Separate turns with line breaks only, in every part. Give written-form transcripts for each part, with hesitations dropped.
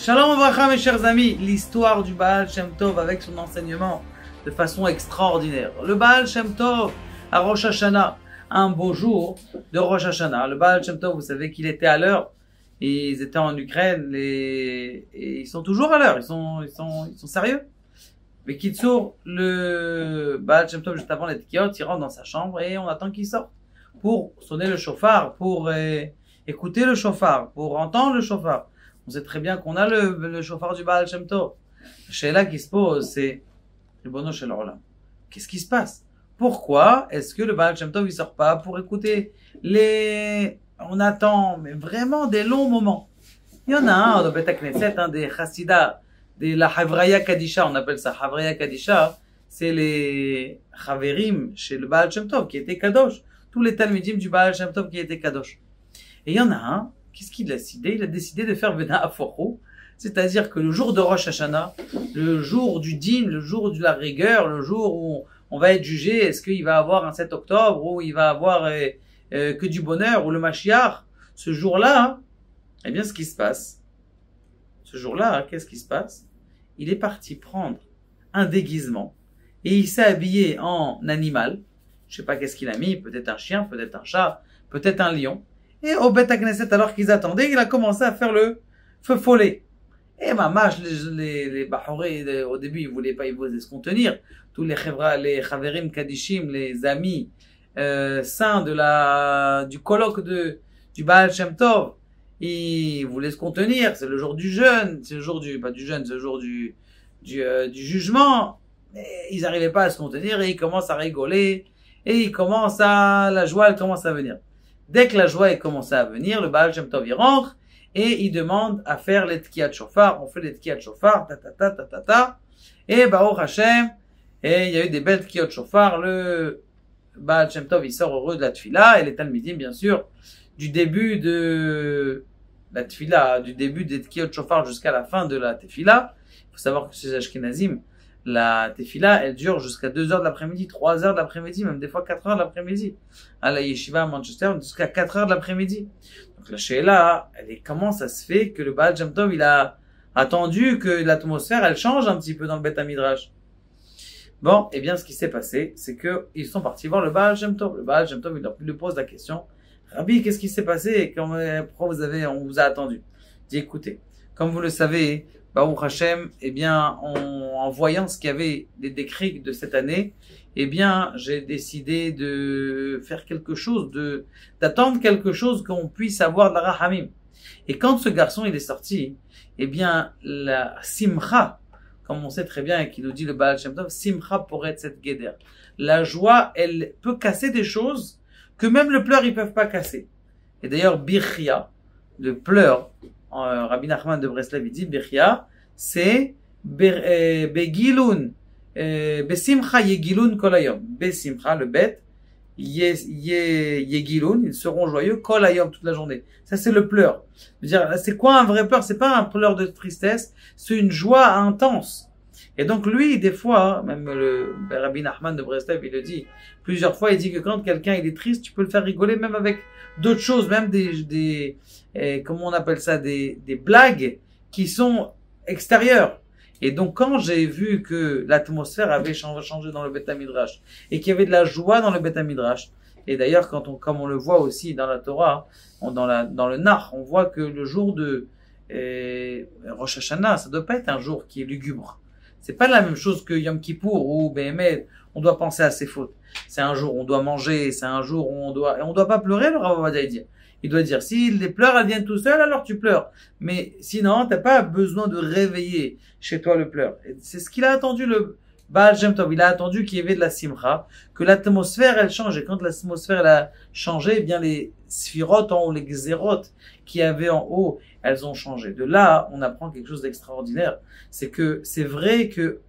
Shalom Avracha mes chers amis, l'histoire du Baal Shem Tov avec son enseignement de façon extraordinaire. Le Baal Shem Tov à Rosh Hashanah, un beau jour de Rosh Hashanah. Le Baal Shem Tov, vous savez qu'il était à l'heure, ils étaient en Ukraine et ils sont toujours à l'heure, ils sont sérieux. Mais Kitsour, le Baal Shem Tov juste avant les Tkiyot, il rentre dans sa chambre et on attend qu'il sorte pour sonner le chauffard, pour écouter le chauffard, pour entendre le chauffard. On sait très bien qu'on a le chauffard du Baal Shem Tov. La Sheila qui se pose, c'est le Bono Shel Olam. Qu'est-ce qui se passe? Pourquoi est-ce que le Baal Shem Tov il sort pas pour écouter on attend, mais vraiment des longs moments. Il y en a un dans Bet HaKnesset, des Chassidas, de la Havraya Kadisha, on appelle ça Havraya Kadisha, c'est les Chaverim chez le Baal Shem Tov qui étaient Kadosh. Tous les Talmidim du Baal Shem Tov qui étaient Kadosh. Et il y en a un, qu'est-ce qu'il a décidé? Il a décidé de faire Bena Aforu, c'est-à-dire que le jour de Rosh Hashanah, le jour du din, le jour de la rigueur, le jour où on va être jugé, est-ce qu'il va avoir un 7 octobre, ou il va avoir que du bonheur, ou le Mashiach, ce jour-là, eh bien ce qui se passe, ce jour-là, qu'est-ce qui se passe? Il est parti prendre un déguisement, et il s'est habillé en animal, je sais pas qu'est-ce qu'il a mis, peut-être un chien, peut-être un chat, peut-être un lion. Et au Bet HaKnesset, alors qu'ils attendaient, il a commencé à faire le feu follet. Et mamash, les Bahoré, au début, ils voulaient se contenir. Tous les Chaverim Kadishim, les amis saints du colloque du Baal Shem Tov, ils voulaient se contenir. C'est le jour du jeûne, c'est le jour pas du jeûne, c'est le jour du jugement. Mais ils n'arrivaient pas à se contenir et ils commencent à rigoler. Et la joie, elle commence à venir. Dès que la joie est commencée à venir, le Baal Shem Tov, il rentre et il demande à faire les Tkiyat Shofar. On fait les Tkiyat Shofar, et Baruch Hashem, et il y a eu des belles Tkiyat Shofar. Le Baal Shem Tov, il sort heureux de la Tfila, et les Talmidim, bien sûr, du début de la Tfila, du début des Tkiyat Shofar jusqu'à la fin de la Tefila. Il faut savoir que chez Ashkenazim, la tefila, elle dure jusqu'à 2 heures de l'après-midi, 3 heures de l'après-midi, même des fois 4 heures de l'après-midi. À la yeshiva à Manchester, jusqu'à 4 heures de l'après-midi. Donc la sheila, comment ça se fait que le Baal Shem Tov, il a attendu que l'atmosphère, elle change un petit peu dans le Beth Midrash. Bon, eh bien, ce qui s'est passé, c'est que ils sont partis voir le Baal Shem Tov. Le Baal Shem Tov, il leur pose la question, Rabbi, qu'est-ce qui s'est passé? Pourquoi on vous a attendu? Il dit, écoutez, comme vous le savez, Baruch Hashem, eh bien, en voyant ce qu'il y avait des décrets de cette année, eh bien, j'ai décidé de faire quelque chose, d'attendre quelque chose qu'on puisse avoir de la rahamim. Et quand ce garçon, il est sorti, eh bien, la simcha, comme on sait très bien et qui nous dit le Baal Shem Tov, simcha pourrait cette guéder. La joie, elle peut casser des choses que même le pleur, ils peuvent pas casser. Et d'ailleurs, birchia, le pleur, Rabbi Nachman de Breslev, il dit, Birchia, c'est Begilun, Besimcha Yegilun Kolayom. Besimcha, le bet, Yegilun, ils seront joyeux Kolayom toute la journée. Ça, c'est le pleur. C'est quoi un vrai pleur? C'est pas un pleur de tristesse, c'est une joie intense. Et donc, lui, des fois, même le Rabbi Nachman de Breslev, il le dit plusieurs fois, il dit que quand quelqu'un il est triste, tu peux le faire rigoler même avec d'autres choses, même comment on appelle ça, des blagues qui sont extérieures. Et donc, quand j'ai vu que l'atmosphère avait changé dans le Beth Midrash et qu'il y avait de la joie dans le Beth Midrash, et d'ailleurs, comme on le voit aussi dans la Torah, dans le Nach, on voit que le jour de Rosh Hashanah, ça doit pas être un jour qui est lugubre. C'est pas la même chose que Yom Kippour où BML, on doit penser à ses fautes. C'est un jour où on doit manger, c'est un jour où on doit pas pleurer, le Rav Ovadia dit. Il doit dire, si les pleurs elles viennent tout seul, alors tu pleures. Mais sinon, t'as pas besoin de réveiller chez toi le pleur. Et c'est ce qu'il a attendu le Baal Shem Tov. Il a attendu qu'il y avait de la simcha, que l'atmosphère elle change. Et quand l'atmosphère elle a changé, eh bien les sphirotes en haut, les xérotes qui avaient en haut, elles ont changé. De là, on apprend quelque chose d'extraordinaire. C'est que c'est vrai que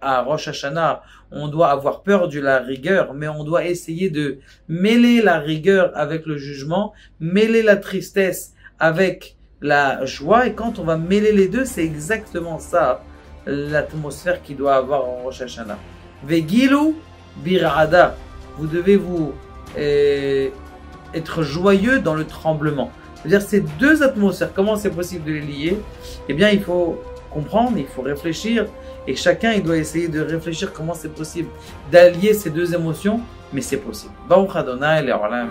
à Rosh Hashanah, on doit avoir peur de la rigueur, mais on doit essayer de mêler la rigueur avec le jugement, mêler la tristesse avec la joie, et quand on va mêler les deux, c'est exactement ça, l'atmosphère qu'il doit avoir en Rosh Hashanah. Vegilu birada, vous devez être joyeux dans le tremblement. C'est-à-dire ces deux atmosphères, comment c'est possible de les lier? Eh bien, il faut comprendre, il faut réfléchir, et chacun, il doit essayer de réfléchir comment c'est possible d'allier ces deux émotions, mais c'est possible. Baruch Adonai, le Olam.